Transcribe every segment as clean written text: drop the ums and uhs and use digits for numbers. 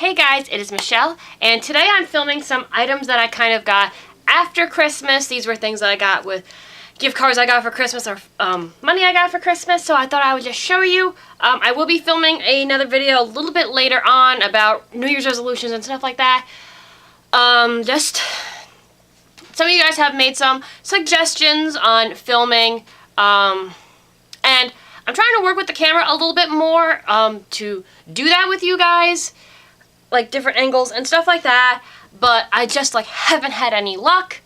Hey guys, it is Michelle, and today I'm filming some items that I kind of got after Christmas. These were things that I got with gift cards I got for Christmas or money I got for Christmas, so I thought I would just show you. I will be filming another video a little bit later on about New Year's resolutions and stuff like that. Just some of you guys have made some suggestions on filming, and I'm trying to work with the camera a little bit more to do that with you guys, like different angles and stuff like that, but I just haven't had any luck,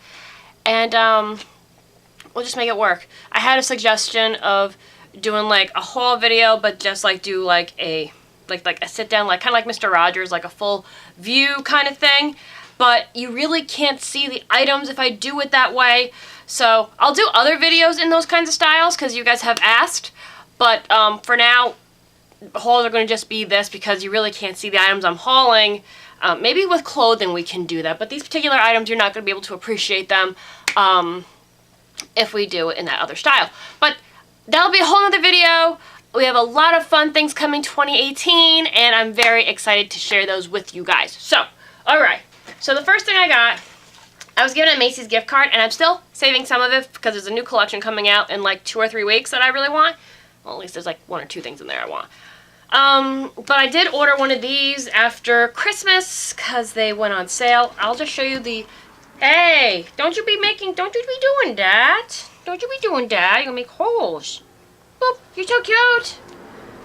and we'll just make it work. I had a suggestion of doing a haul video, but just do a sit down, kind of like Mr. Rogers, a full view kind of thing, but you really can't see the items if I do it that way. So I'll do other videos in those kinds of styles because you guys have asked, but for now hauls are going to just be this because you really can't see the items I'm hauling. Maybe with clothing we can do that, but these particular items you're not going to be able to appreciate them if we do it in that other style. But that'll be a whole other video. We have a lot of fun things coming 2018, and I'm very excited to share those with you guys. So, alright. So the first thing I was given a Macy's gift card, and I'm still saving some of it because there's a new collection coming out in 2 or 3 weeks that I really want. Well, at least there's 1 or 2 things in there I want. But I did order one of these after Christmas because they went on sale. I'll just show you the... Hey, don't you be doing that. Don't you be doing that. You're gonna make holes. Boop, you're so cute.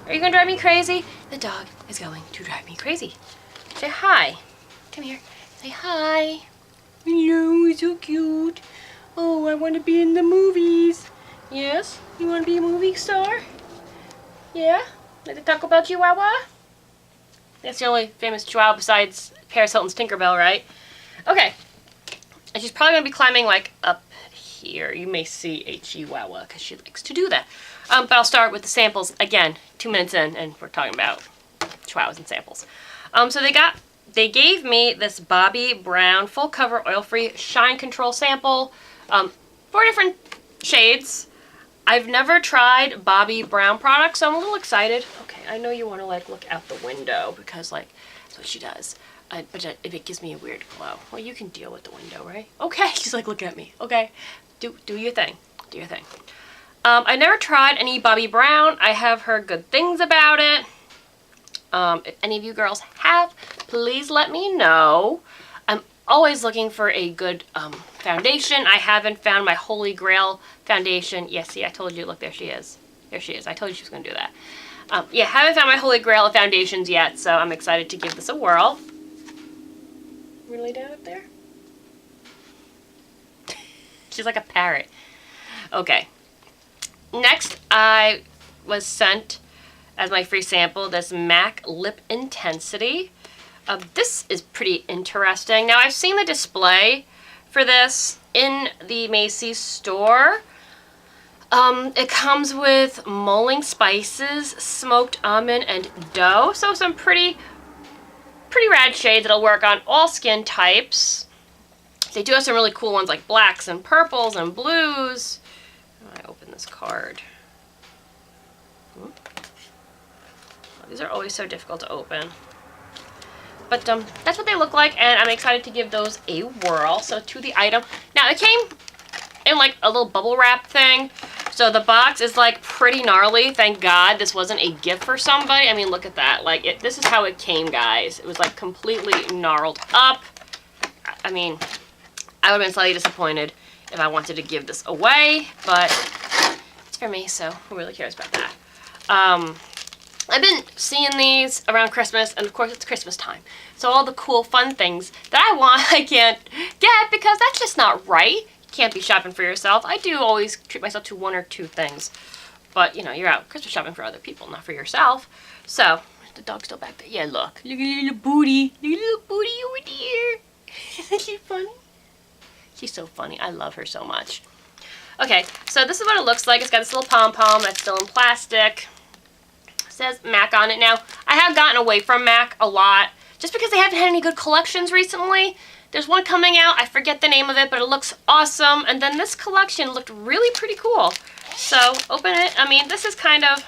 Are you gonna drive me crazy? The dog is going to drive me crazy. Say hi. Come here. Say hi. Hello, it's so cute. Oh, I want to be in the movies. Yes? You want to be a movie star? Yeah? Like the Taco Bell Chihuahua? That's the only famous Chihuahua besides Paris Hilton's Tinkerbell, right? Okay. And she's probably going to be climbing up here. You may see a Chihuahua because she likes to do that. But I'll start with the samples again. 2 minutes in, and we're talking about Chihuahuas and samples. So they gave me this Bobbi Brown full cover oil-free shine control sample. 4 different shades. I've never tried Bobbi Brown products, so I'm a little excited. Okay, I know you want to look out the window because that's what she does. But if it gives me a weird glow, well, you can deal with the window, right? Okay, she's look at me. Okay, do your thing. Do your thing. I never tried any Bobbi Brown. I have heard good things about it. If any of you girls have, please let me know. I'm always looking for a good foundation. I haven't found my Holy Grail foundation. Yeah, see, I told you. Look, there she is. There she is. I told you she was going to do that. Yeah, haven't found my Holy Grail of foundations yet, so I'm excited to give this a whirl. Really down up there? She's like a parrot. Okay. Next, I was sent as my free sample this MAC Lip Intensity. This is pretty interesting. Now, I've seen the display for this in the Macy's store. It comes with mulling spices, smoked almond, and dough. So some pretty rad shades that'll work on all skin types. They do have some really cool ones like blacks and purples and blues. I open this card. These are always so difficult to open. But that's what they look like, and I'm excited to give those a whirl. So to the item. Now, it came in a little bubble wrap thing. So the box is pretty gnarly. Thank God this wasn't a gift for somebody. I mean, look at that. This is how it came, guys. It was completely gnarled up. I mean, I would have been slightly disappointed if I wanted to give this away, but it's for me, so who really cares about that? I've been seeing these around Christmas, and of course it's Christmas time. So all the cool, fun things that I want, I can't get because that's just not right. You can't be shopping for yourself. I do always treat myself to 1 or 2 things. But, you're out Christmas shopping for other people, not for yourself. So, the dog's still back there. Yeah, look. Look at your little booty. Look at your little booty over there. Isn't she funny? She's so funny. I love her so much. Okay, so this is what it looks like. It's got this little pom-pom that's still in plastic. Says MAC on it. Now, I have gotten away from MAC a lot just because they haven't had any good collections recently. There's one coming out, I forget the name of it, but it looks awesome. And then this collection looked really pretty cool. So, open it. I mean, this is kind of,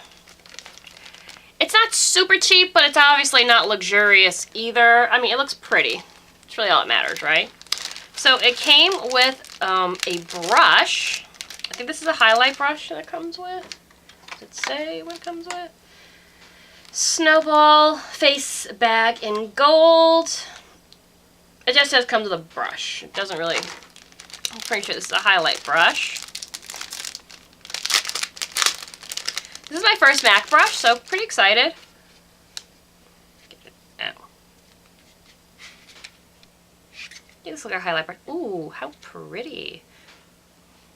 It's not super cheap, but it's obviously not luxurious either. I mean, it looks pretty. It's really all that matters, right? So it came with a brush. I think this is a highlight brush that it comes with. Does it say what it comes with? Snowball face bag in gold. It just says comes with a brush. It doesn't really... I'm pretty sure this is a highlight brush. This is my first MAC brush, so pretty excited. Get it out. Yeah, this looks like a highlight brush. Ooh, how pretty.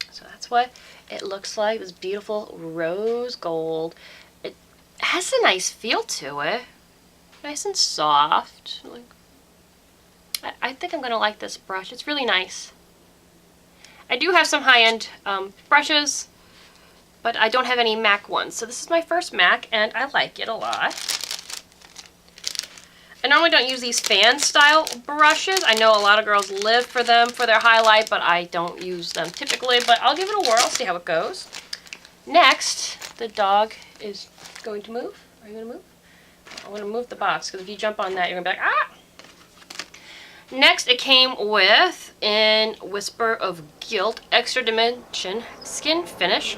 So that's what it looks like. This beautiful rose gold. It has a nice feel to it. Nice and soft. Like, I think I'm going to like this brush. It's really nice. I do have some high-end brushes, but I don't have any MAC ones. So this is my first MAC, and I like it a lot. I normally don't use these fan-style brushes. I know a lot of girls live for them for their highlight, but I don't use them typically. But I'll give it a whirl, see how it goes. Next, the dog is going to move. Are you going to move? I'm going to move the box, because if you jump on that, you're going to be like, ah! Next, it came with, in Whisper of Guilt, Extra Dimension Skin Finish.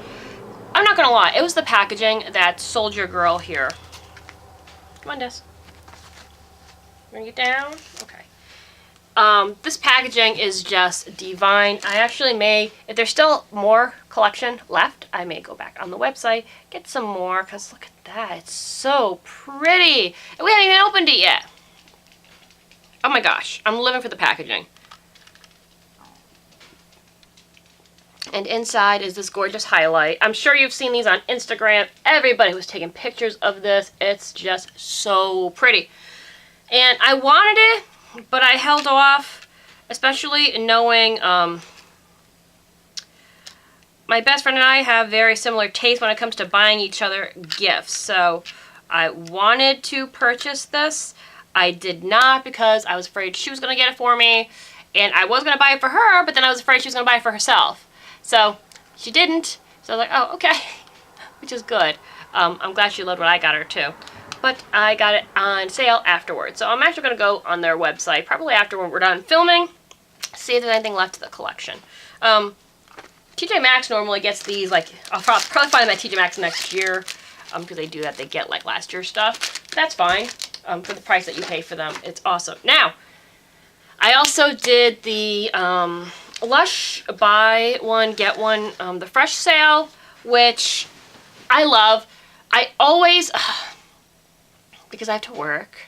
I'm not going to lie, it was the packaging that sold your girl here. Come on, Des. Bring it down? Okay. This packaging is just divine. I actually may, if there's still more collection left, I may go back on the website, get some more, because look at that. It's so pretty. And we haven't even opened it yet. Oh my gosh, I'm living for the packaging. And inside is this gorgeous highlight. I'm sure you've seen these on Instagram. Everybody was taking pictures of this. It's just so pretty. And I wanted it, but I held off, especially knowing my best friend and I have very similar tastes when it comes to buying each other gifts. So I wanted to purchase this. I did not because I was afraid she was going to get it for me. And I was going to buy it for her, but then I was afraid she was going to buy it for herself. So she didn't. So I was like, oh, okay. Which is good. I'm glad she loved what I got her too. But I got it on sale afterwards. So I'm actually going to go on their website, probably after when we're done filming, see if there's anything left to the collection. TJ Maxx normally gets these, like, I'll probably find them at TJ Maxx next year, because they do that. They get, like, last year's stuff. That's fine, for the price that you pay for them. It's awesome. Now, I also did the Lush buy one, get one, the fresh sale, which I love. I always... because I have to work.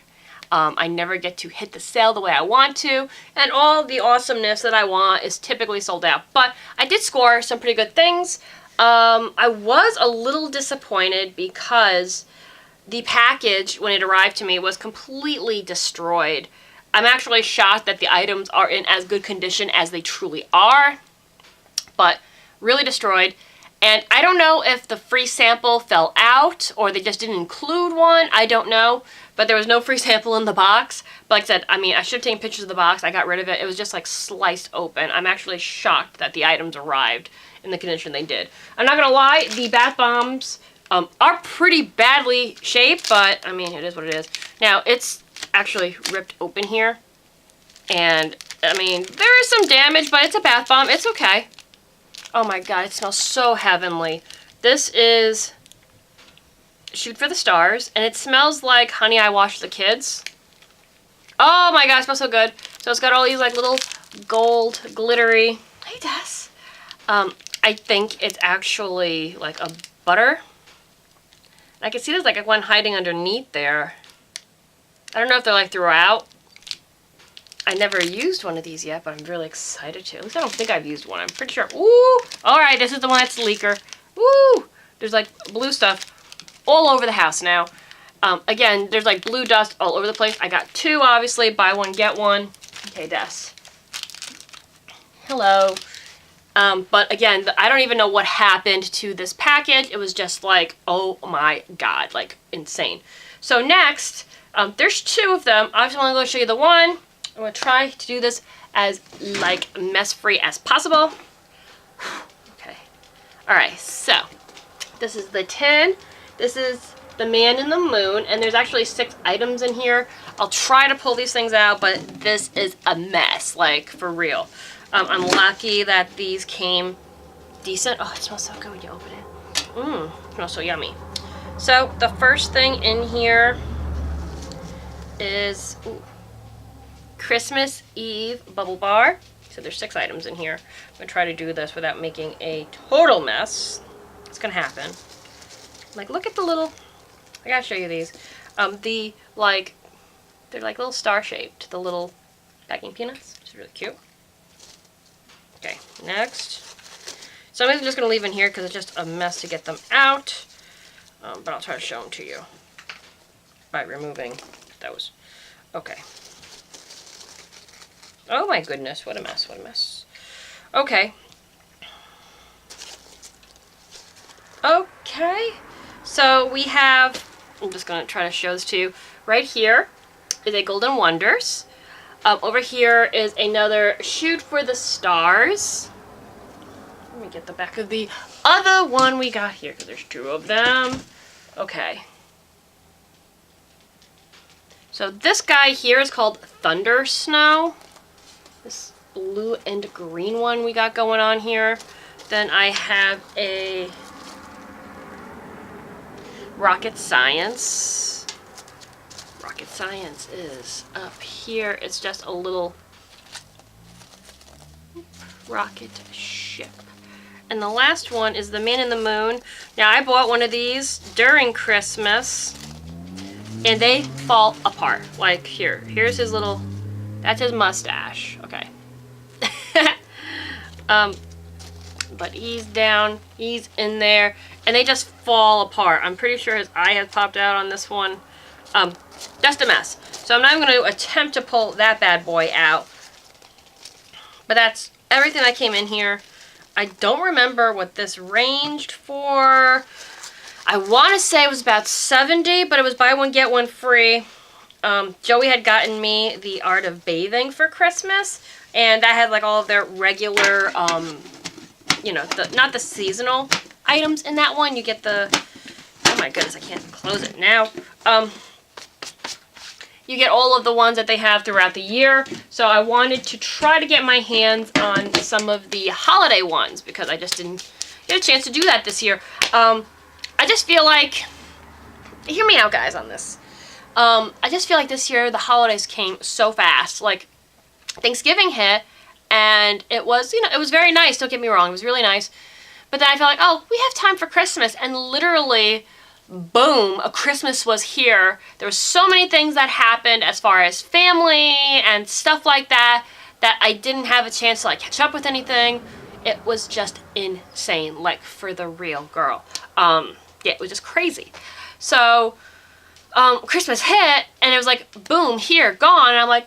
I never get to hit the sale the way I want to, and all the awesomeness that I want is typically sold out. But I did score some pretty good things. I was a little disappointed because the package, when it arrived to me, was completely destroyed. I'm actually shocked that the items are in as good condition as they truly are, but really destroyed. And I don't know if the free sample fell out or they just didn't include one. I don't know. But there was no free sample in the box. But like I said, I mean, I should have taken pictures of the box. I got rid of it. It was just like sliced open. I'm actually shocked that the items arrived in the condition they did. I'm not going to lie, the bath bombs are pretty badly shaped. But, I mean, it is what it is. Now, it's actually ripped open here. And, I mean, there is some damage, but it's a bath bomb. It's okay. Oh my god, it smells so heavenly. This is Shoot for the Stars, and it smells like Honey, I Washed the Kids. Oh my god, it smells so good. So it's got all these like little gold, glittery... Hey, Des. I think it's actually like a butter. I can see there's like one hiding underneath there. I don't know if they're like throughout. I never used one of these yet, but I'm really excited to. At least I don't think I've used one. I'm pretty sure. Ooh! Alright, this is the one that's leaker. Woo! There's like blue stuff all over the house now. Again, there's like blue dust all over the place. I got two, obviously. Buy one, get one. Okay, Des. Hello. But again, I don't even know what happened to this package. It was just like, oh my god, like insane. So next, there's two of them. Obviously, I'm going to show you the one. I'm going to try to do this as, like, mess-free as possible. Okay. Alright, so, this is the tin. This is the Man in the Moon, and there's actually 6 items in here. I'll try to pull these things out, but this is a mess, like, for real. I'm lucky that these came decent. Oh, it smells so good when you open it. It smells so yummy. So, the first thing in here is Christmas Eve Bubble Bar. So there's 6 items in here. I'm going to try to do this without making a total mess. It's going to happen. Like, look at the little... I gotta show you these. They're like little star-shaped. The little packing peanuts. It's really cute. Okay, next. Some of them I'm just going to leave in here because it's just a mess to get them out. But I'll try to show them to you by removing those. Okay. Oh my goodness, what a mess, what a mess. Okay. Okay, so we have, I'm just going to try to show this to you. Right here is a Golden Wonders. Over here is another Shoot for the Stars. Let me get the back of the other one we got here, because there's 2 of them. Okay. So this guy here is called Thunder Snow. This blue and green one we got going on here. Then I have a Rocket Science. Rocket Science is up here. It's just a little rocket ship. And the last one is the Man in the Moon. Now, I bought one of these during Christmas, and they fall apart. Like, here's his little, that's his mustache. Okay. But he's down, he's in there, and they just fall apart. I'm pretty sure his eye has popped out on this one. Just a mess. So I'm not even going to attempt to pull that bad boy out. But that's everything that came in here. I don't remember what this ranged for. I want to say it was about $70, but it was buy one, get one free. Joey had gotten me the Art of Bathing for Christmas, and that had like all of their regular, you know, not the seasonal items in that one. You get the, oh my goodness, I can't close it now. You get all of the ones that they have throughout the year. So I wanted to try to get my hands on some of the holiday ones because I just didn't get a chance to do that this year. I just feel like, hear me out guys on this. I just feel like this year the holidays came so fast. Like Thanksgiving hit and it was, you know, it was very nice. Don't get me wrong. It was really nice. But then I felt like, oh, we have time for Christmas. And literally, boom, a Christmas was here. There were so many things that happened as far as family and stuff like that, that I didn't have a chance to like catch up with anything. It was just insane, like for the real girl. Yeah, it was just crazy. So, Christmas hit and it was like, boom, here, gone. And I'm like,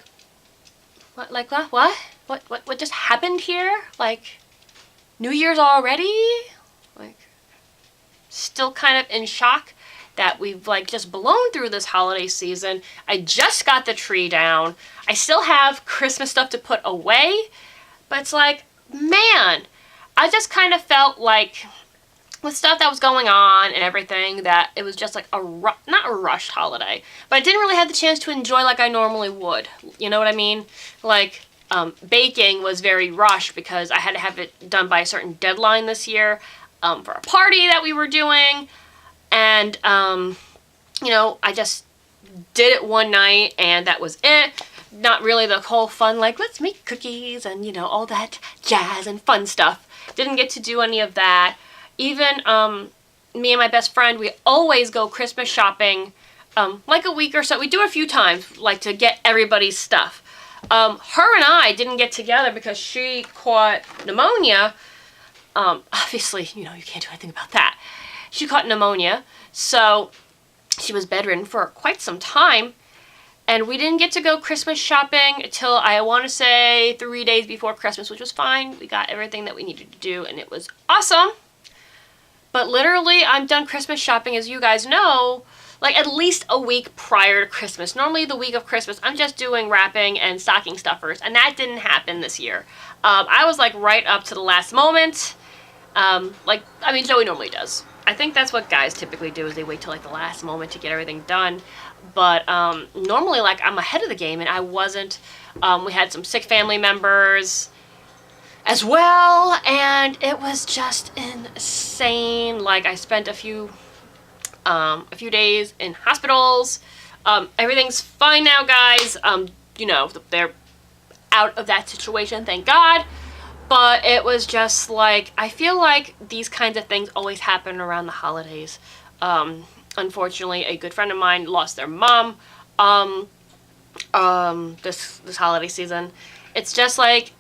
what, like what? What just happened here? Like, New Year's already? Like, still kind of in shock that we've like just blown through this holiday season. I just got the tree down. I still have Christmas stuff to put away, but it's like, man, I just kind of felt like with stuff that was going on and everything that it was just like not a rushed holiday, but I didn't really have the chance to enjoy like I normally would. You know what I mean? Like, baking was very rushed because I had to have it done by a certain deadline this year. For a party that we were doing, and you know, I just did it one night and that was it. Not really the whole fun, like let's make cookies and you know, all that jazz and fun stuff. Didn't get to do any of that. Even me and my best friend, we always go Christmas shopping like a week or so. We do it a few times, like to get everybody's stuff. Her and I didn't get together because she caught pneumonia. Obviously, you know, you can't do anything about that. She caught pneumonia, so she was bedridden for quite some time, and we didn't get to go Christmas shopping until, I want to say, 3 days before Christmas, which was fine. We got everything that we needed to do, and it was awesome. But literally, I'm done Christmas shopping, as you guys know, like at least a week prior to Christmas. Normally, the week of Christmas, I'm just doing wrapping and stocking stuffers, and that didn't happen this year. I was like right up to the last moment. Like, I mean, Joey normally does. I think that's what guys typically do, is they wait till like the last moment to get everything done. But normally, like, I'm ahead of the game, and I wasn't. We had some sick family members as well, and it was just insane. Like, I spent a few days in hospitals. Everything's fine now, guys. You know, they're out of that situation, thank God. But it was just like, I feel like these kinds of things always happen around the holidays. Unfortunately, a good friend of mine lost their mom this holiday season. It's just like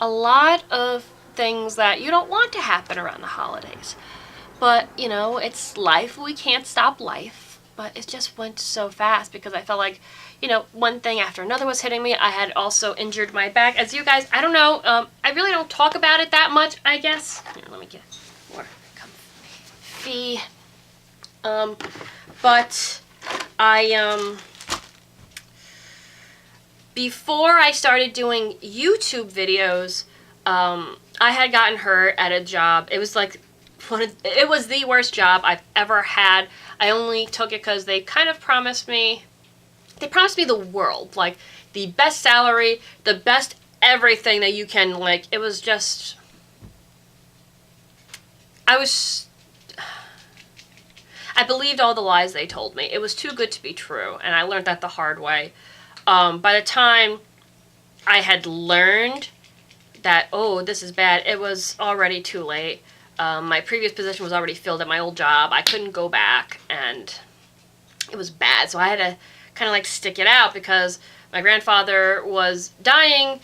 a lot of things that you don't want to happen around the holidays. But, you know, it's life. We can't stop life. But it just went so fast because I felt like, you know, one thing after another was hitting me. I had also injured my back. As you guys, I don't know, I really don't talk about it that much, I guess. Here, let me get more comfy. But I, before I started doing YouTube videos, I had gotten hurt at a job. It was like, it was the worst job I've ever had. I only took it because they kind of promised me, the world, like the best salary, the best everything that you can, like, it was just, I believed all the lies they told me. It was too good to be true, and I learned that the hard way. By the time I had learned that, oh, this is bad, it was already too late. My previous position was already filled at my old job. I couldn't go back, and it was bad. So I had to kind of like stick it out because my grandfather was dying.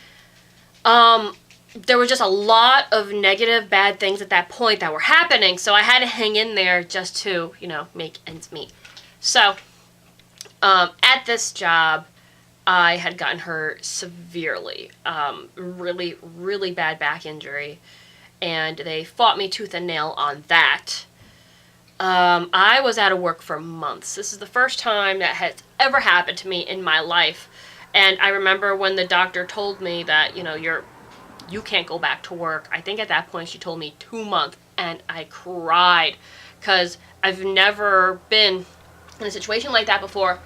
There was just a lot of negative, bad things at that point that were happening. So I had to hang in there just to, you know, make ends meet. So at this job, I had gotten hurt severely. Really, really bad back injury. And they fought me tooth and nail on that. I was out of work for months. This is the first time that has ever happened to me in my life. And I remember when the doctor told me that, you know, you can't go back to work. I think at that point she told me 2 months, and I cried because I've never been in a situation like that before,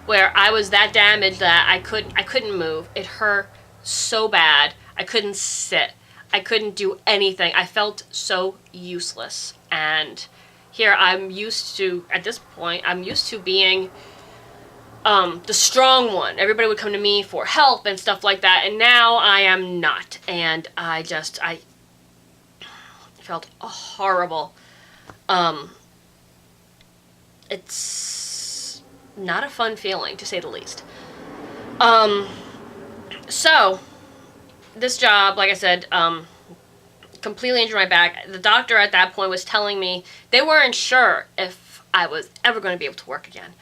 where I was that damaged that I couldn't move. It hurt so bad. I couldn't sit. I couldn't do anything. I felt so useless. And here I'm used to, at this point, I'm used to being the strong one. Everybody would come to me for help and stuff like that. And now I am not. And I felt horrible. It's not a fun feeling, to say the least. So this job, like I said, completely injured my back. The doctor at that point was telling me they weren't sure if I was ever going to be able to work again.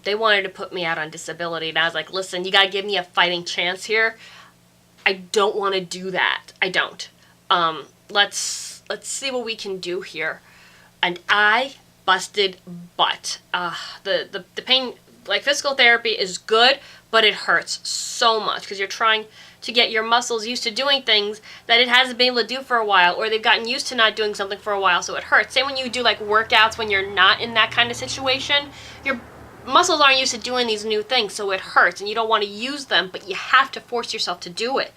They wanted to put me out on disability, and I was like, listen, you got to give me a fighting chance here. I don't want to do that. I don't. Let's see what we can do here. And I busted butt. The pain, like, physical therapy is good, but it hurts so much because you're trying to get your muscles used to doing things that it hasn't been able to do for a while, or they've gotten used to not doing something for a while, so it hurts. Same when you do like workouts when you're not in that kind of situation. Your muscles aren't used to doing these new things, so it hurts, and you don't want to use them, but you have to force yourself to do it.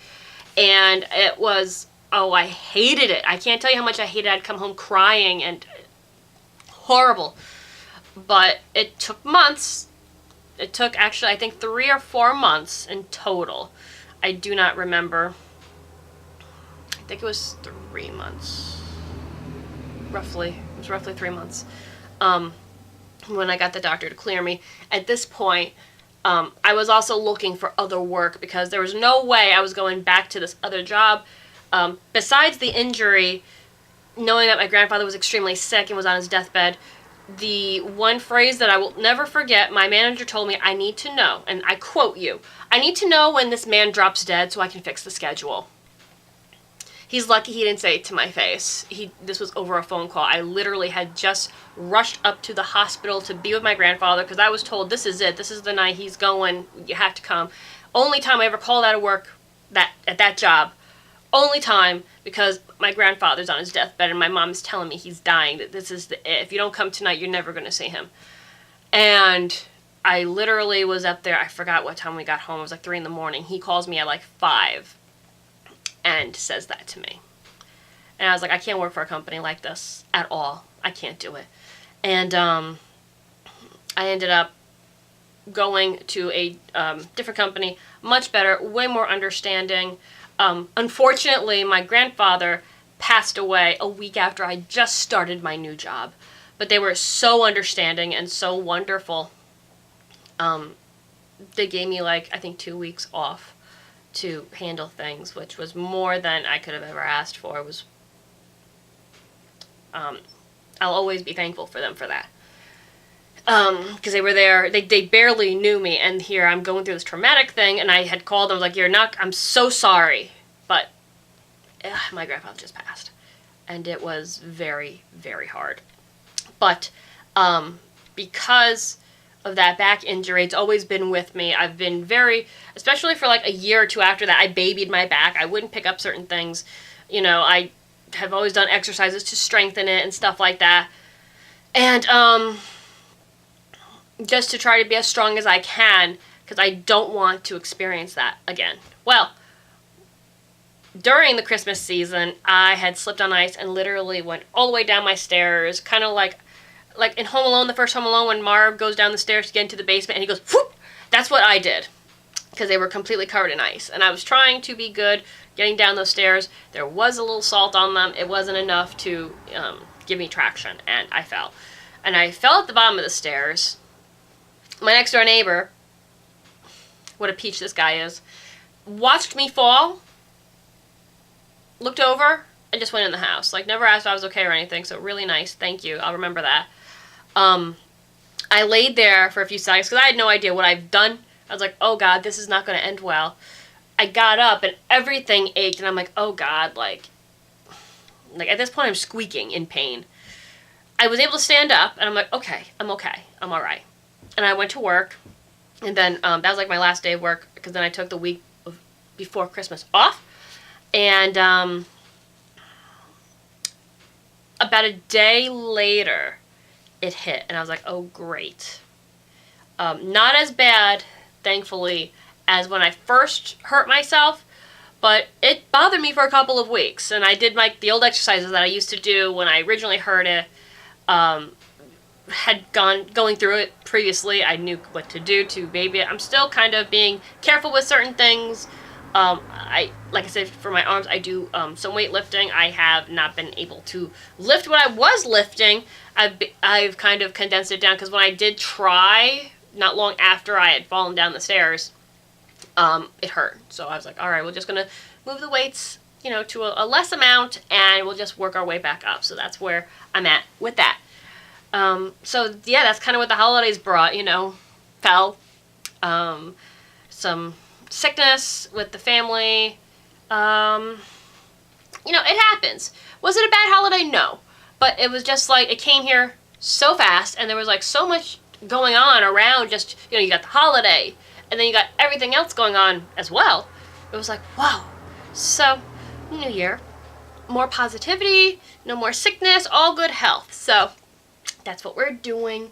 And it was, oh, I hated it. I can't tell you how much I hated it. I'd come home crying and horrible. But it took months. It took actually, I think, 3 or 4 months in total. I do not remember. I think it was 3 months. Roughly. It was roughly 3 months. When I got the doctor to clear me. At this point, I was also looking for other work because there was no way I was going back to this other job. Besides the injury, knowing that my grandfather was extremely sick and was on his deathbed, the one phrase that I will never forget, my manager told me, I need to know, and I quote you, I need to know when this man drops dead so I can fix the schedule. He's lucky he didn't say it to my face. This was over a phone call. I literally had just rushed up to the hospital to be with my grandfather because I was told, this is it. This is the night he's going. You have to come. Only time I ever called out of work at that job. Only time, because my grandfather's on his deathbed, and my mom's telling me he's dying, that this is if you don't come tonight, you're never going to see him. And I literally was up there. I forgot what time we got home. It was like 3 in the morning. He calls me at like 5 and says that to me. And I was like, I can't work for a company like this at all. I can't do it. And I ended up going to a different company, much better, way more understanding. Unfortunately, my grandfather passed away a week after I just started my new job. But they were so understanding and so wonderful. They gave me like, I think 2 weeks off to handle things, which was more than I could have ever asked for. It was, I'll always be thankful for them for that. Because they were there, they barely knew me, and here I'm going through this traumatic thing, and I had called them, like, I'm so sorry, but my grandfather just passed, and it was very, very hard. But because of that back injury, it's always been with me. I've been especially for like a year or two after that, I babied my back. I wouldn't pick up certain things. You know, I have always done exercises to strengthen it and stuff like that. And just to try to be as strong as I can, because I don't want to experience that again. Well, during the Christmas season, I had slipped on ice and literally went all the way down my stairs, kind of like in Home Alone, the first Home Alone, when Marv goes down the stairs to get into the basement, and he goes, whoop! That's what I did, because they were completely covered in ice. And I was trying to be good getting down those stairs. There was a little salt on them. It wasn't enough to give me traction, and I fell. And I fell at the bottom of the stairs. My next door neighbor, what a peach this guy is, watched me fall, looked over, and just went in the house. Like, never asked if I was okay or anything, so really nice. Thank you. I'll remember that. I laid there for a few seconds because I had no idea what I've done. I was like, oh God, this is not going to end well. I got up and everything ached, and I'm like, oh God, like at this point I'm squeaking in pain. I was able to stand up, and I'm like, okay, I'm all right. And I went to work, and then that was like my last day of work, because then I took the week before Christmas off, and about a day later, it hit, and I was like, oh, great. Not as bad, thankfully, as when I first hurt myself, but it bothered me for a couple of weeks, and I did the old exercises that I used to do when I originally hurt it. Had going through it previously. I knew what to do to baby it. I'm still kind of being careful with certain things. Like I said, for my arms, I do some weightlifting. I have not been able to lift what I was lifting. I've kind of condensed it down, because when I did try, not long after I had fallen down the stairs, it hurt. So I was like, all right, we're just going to move the weights, to a less amount, and we'll just work our way back up. So that's where I'm at with that. So yeah, that's kind of what the holidays brought, fell, some sickness with the family. It happens. Was it a bad holiday? No. But it was just like, it came here so fast, and there was like so much going on around just, you got the holiday, and then you got everything else going on as well. It was like, wow. So, New Year, more positivity, no more sickness, all good health. So, that's what we're doing,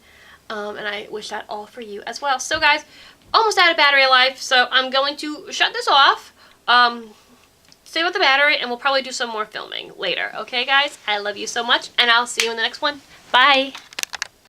and I wish that all for you as well. So, guys, almost out of battery life, so I'm going to shut this off, stay with the battery, and we'll probably do some more filming later. Okay, guys? I love you so much, and I'll see you in the next one. Bye!